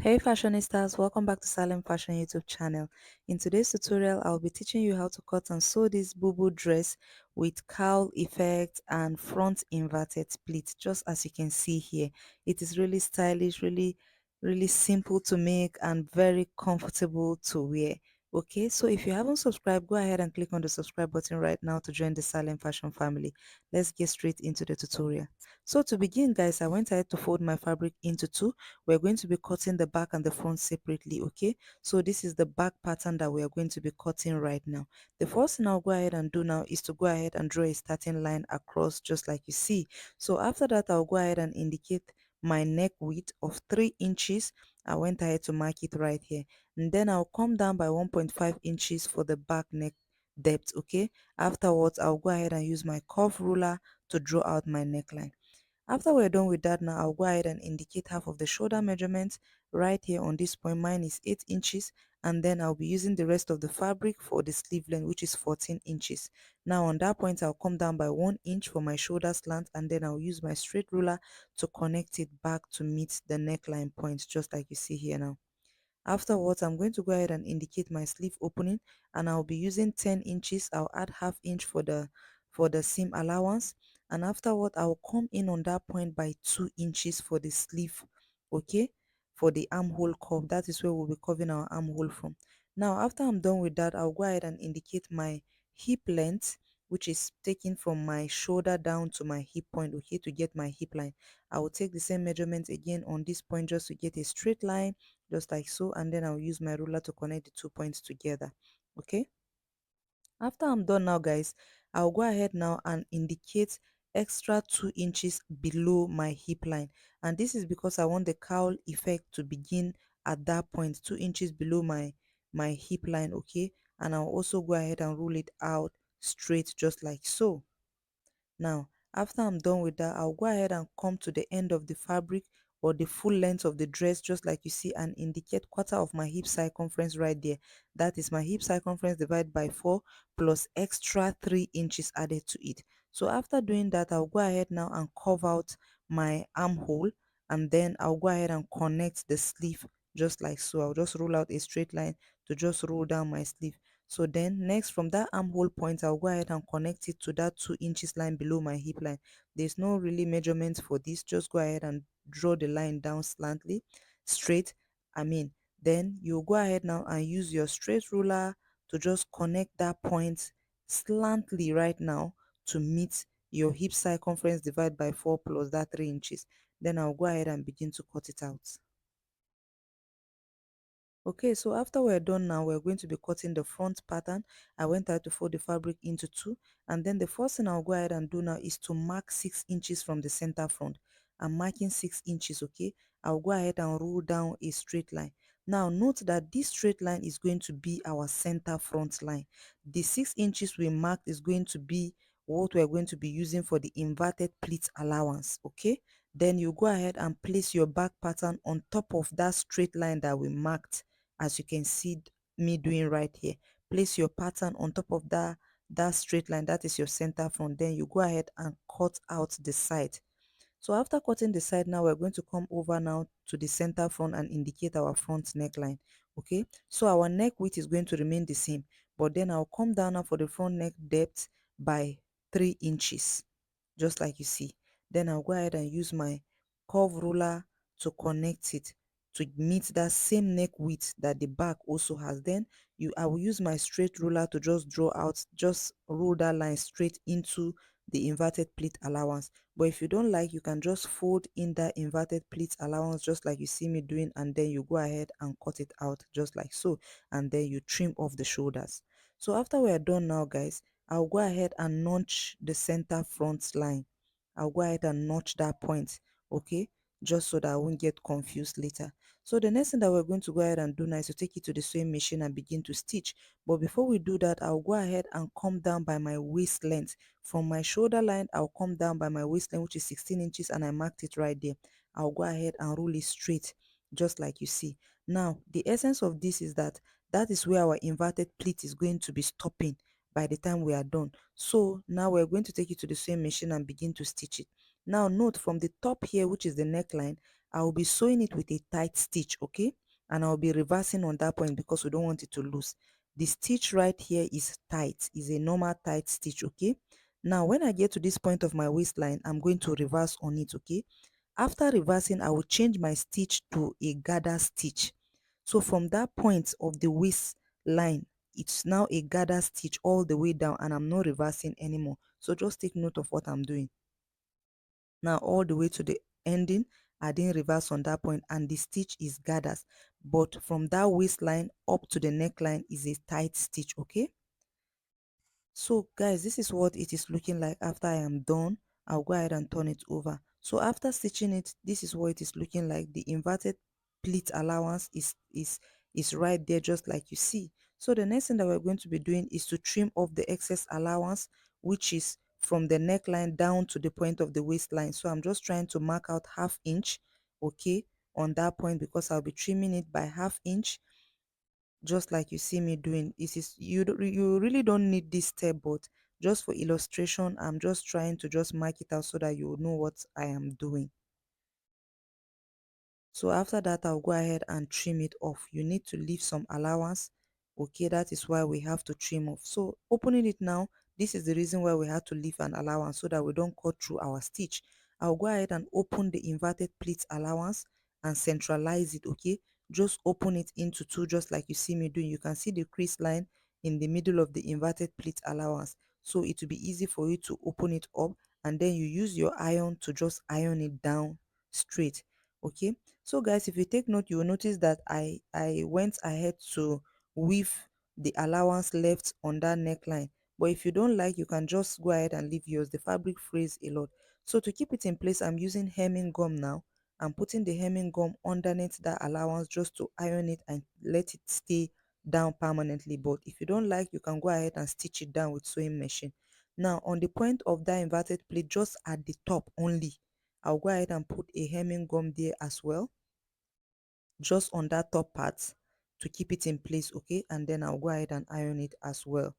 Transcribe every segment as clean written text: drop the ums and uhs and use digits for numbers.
Hey fashionistas, welcome back to Salem Fashion YouTube channel. In today's tutorial, I'll be teaching you how to cut and sew this bubu dress with cowl effect and front inverted split, just as you can see here. It is really stylish, really simple to make and very comfortable to wear. Okay, so if you haven't subscribed, go ahead and click on the subscribe button right now to join the Salem Fashion family. Let's get straight into the tutorial. So to begin, guys, I went ahead to fold my fabric into two. We're going to be cutting the back and the front separately. Okay, so this is the back pattern that we are going to be cutting right now. The first thing I'll go ahead and do now is to go ahead and draw a starting line across, just like you see. So after that, I'll go ahead and indicate my neck width of 3 inches. I went ahead to mark it right here, and then I'll come down by 1.5 inches for the back neck depth. Okay, afterwards I'll go ahead and use my curve ruler to draw out my neckline. After we're done with that, now I'll go ahead and indicate half of the shoulder measurement right here on this point. Mine is 8 inches, and then I'll be using the rest of the fabric for the sleeve length, which is 14 inches. Now on that point, I'll come down by 1 inch for my shoulder slant, and then I'll use my straight ruler to connect it back to meet the neckline point, just like you see here now. Afterwards, I'm going to go ahead and indicate my sleeve opening, and I'll be using 10 inches. I'll add half inch for the seam allowance, and afterward I'll come in on that point by 2 inches for the sleeve. Okay, for the armhole curve, that is where we'll be covering our armhole from. Now after I'm done with that, I'll go ahead and indicate my hip length, which is taken from my shoulder down to my hip point. Okay, to get my hip line, I will take the same measurement again on this point just to get a straight line, just like so, and then I'll use my ruler to connect the 2 points together. Okay, after I'm done now, guys, I'll go ahead now and indicate extra 2 inches below my hip line, and this is because I want the cowl effect to begin at that point, 2 inches below my hip line. Okay, and I'll also go ahead and rule it out straight, just like so. Now, after I'm done with that, I'll go ahead and come to the end of the fabric or the full length of the dress, just like you see, and indicate quarter of my hip circumference right there. That is my hip circumference divided by 4 plus extra 3 inches added to it. So after doing that, I'll go ahead now and curve out my armhole, and then I'll go ahead and connect the sleeve just like so. I'll just roll out a straight line to just roll down my sleeve. So then next, from that armhole point, I'll go ahead and connect it to that 2 inches line below my hip line. There's no really measurement for this, just go ahead and draw the line down slantly straight. I mean, then you go ahead now and use your straight ruler to just connect that point slantly right now to meet your hip circumference divided by 4 plus that 3 inches. Then I'll go ahead and begin to cut it out. Okay, so after we're done now, we're going to be cutting the front pattern. I went ahead to fold the fabric into two, and then the first thing I'll go ahead and do now is to mark 6 inches from the center front. I'm marking 6 inches. Okay, I'll go ahead and roll down a straight line. Now note that this straight line is going to be our center front line. The 6 inches we marked is going to be what we're going to be using for the inverted pleat allowance. Okay, then you go ahead and place your back pattern on top of that straight line that we marked, as you can see me doing right here. Place your pattern on top of that straight line, that is your center front. Then you go ahead and cut out the side. So after cutting the side, now we're going to come over now to the center front and indicate our front neckline. Okay, so our neck width is going to remain the same, but then I'll come down now for the front neck depth by 3 inches, just like you see. Then I'll go ahead and use my curve ruler to connect it to meet that same neck width that the back also has. Then I will use my straight ruler to just draw out, just roll that line straight into the inverted pleat allowance. But if you don't like, you can just fold in that inverted pleat allowance just like you see me doing, and then you go ahead and cut it out just like so, and then you trim off the shoulders. So after we are done now, guys, I'll go ahead and notch the center front line. I'll go ahead and notch that point. Okay, just so that I won't get confused later. So the next thing that we're going to go ahead and do now is to take it to the sewing machine and begin to stitch. But before we do that, I'll go ahead and come down by my waist length. From my shoulder line, I'll come down by my waist length, which is 16 inches, and I marked it right there. I'll go ahead and roll it straight, just like you see. Now, the essence of this is that that is where our inverted pleat is going to be stopping by the time we are done. So now we're going to take it to the sewing machine and begin to stitch it. Now note, from the top here, which is the neckline, I will be sewing it with a tight stitch, okay? And I'll be reversing on that point because we don't want it to loose. The stitch right here is tight, is a normal tight stitch, okay? Now when I get to this point of my waistline, I'm going to reverse on it, okay? After reversing, I will change my stitch to a gather stitch. So from that point of the waistline, it's now a gather stitch all the way down, and I'm not reversing anymore. So just take note of what I'm doing. Now all the way to the ending, I didn't reverse on that point, and the stitch is gathers. But from that waistline up to the neckline is a tight stitch, okay? So guys, this is what it is looking like after I am done. I'll go ahead and turn it over. So after stitching it, this is what it is looking like. The inverted pleat allowance is right there, just like you see. So the next thing that we're going to be doing is to trim off the excess allowance, which is from the neckline down to the point of the waistline. So I'm just trying to mark out ½ inch, okay, on that point, because I'll be trimming it by ½ inch, just like you see me doing. It is you really don't need this step, but just for illustration, I'm just trying to just mark it out so that you know what I am doing. So after that, I'll go ahead and trim it off. You need to leave some allowance, okay? That is why we have to trim off. So opening it now, this is the reason why we have to leave an allowance, so that we don't cut through our stitch. I'll go ahead and open the inverted pleat allowance and centralize it, okay? Just open it into two, just like you see me doing. You can see the crease line in the middle of the inverted pleat allowance, so it will be easy for you to open it up, and then you use your iron to just iron it down straight, okay? So guys, if you take note, you will notice that I went ahead to weave the allowance left on that neckline. But if you don't like, you can just go ahead and leave yours. The fabric frays a lot. So to keep it in place, I'm using hemming gum now. I'm putting the hemming gum underneath that allowance just to iron it and let it stay down permanently. But if you don't like, you can go ahead and stitch it down with sewing machine. Now on the point of that inverted pleat, just at the top only, I'll go ahead and put a hemming gum there as well, just on that top part, to keep it in place, okay? And then I'll go ahead and iron it as well.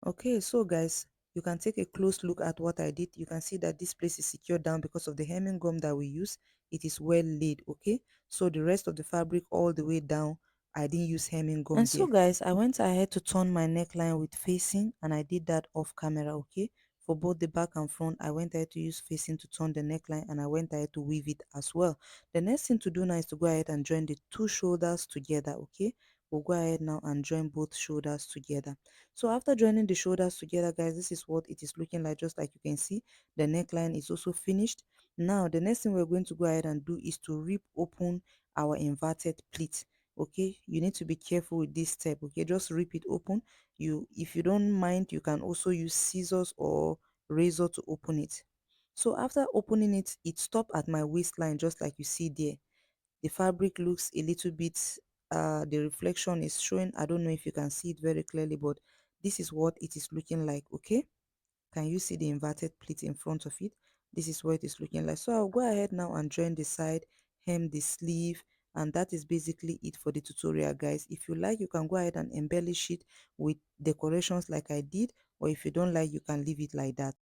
Okay, so guys, you can take a close look at what I did. You can see that this place is secured down because of the hemming gum that we use. It is well laid, okay? So the rest of the fabric all the way down, I didn't use hemming gum. And so guys, I went ahead to turn my neckline with facing, and I did that off camera, okay? For both the back and front, I went ahead to use facing to turn the neckline, and I went ahead to weave it as well. The next thing to do now is to go ahead and join the two shoulders together, okay? We'll go ahead now and join both shoulders together. So after joining the shoulders together, guys, this is what it is looking like. Just like you can see, the neckline is also finished. Now the next thing we're going to go ahead and do is to rip open our inverted pleat, okay? You need to be careful with this step, okay? Just rip it open. If you don't mind, you can also use scissors or razor to open it. So after opening it, it stopped at my waistline, just like you see there. The fabric looks a little bit, the reflection is showing. I don't know if you can see it very clearly, but this is what it is looking like, okay? Can you see the inverted pleat in front of it? This is what it is looking like. So I'll go ahead now and join the side, hem the sleeve, and that is basically it for the tutorial, guys. If you like, you can go ahead and embellish it with decorations like I did, or if you don't like, you can leave it like that.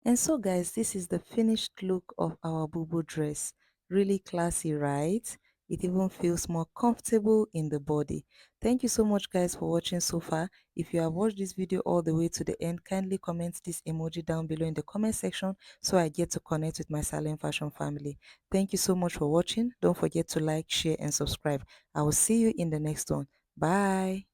And so guys, this is the finished look of our bubu dress. Really classy, right? It even feels more comfortable in the body. Thank you so much guys for watching so far. If you have watched this video all the way to the end, kindly comment this emoji down below in the comment section so I get to connect with my silent fashion family. Thank you so much for watching. Don't forget to like, share and subscribe. I will see you in the next one. Bye.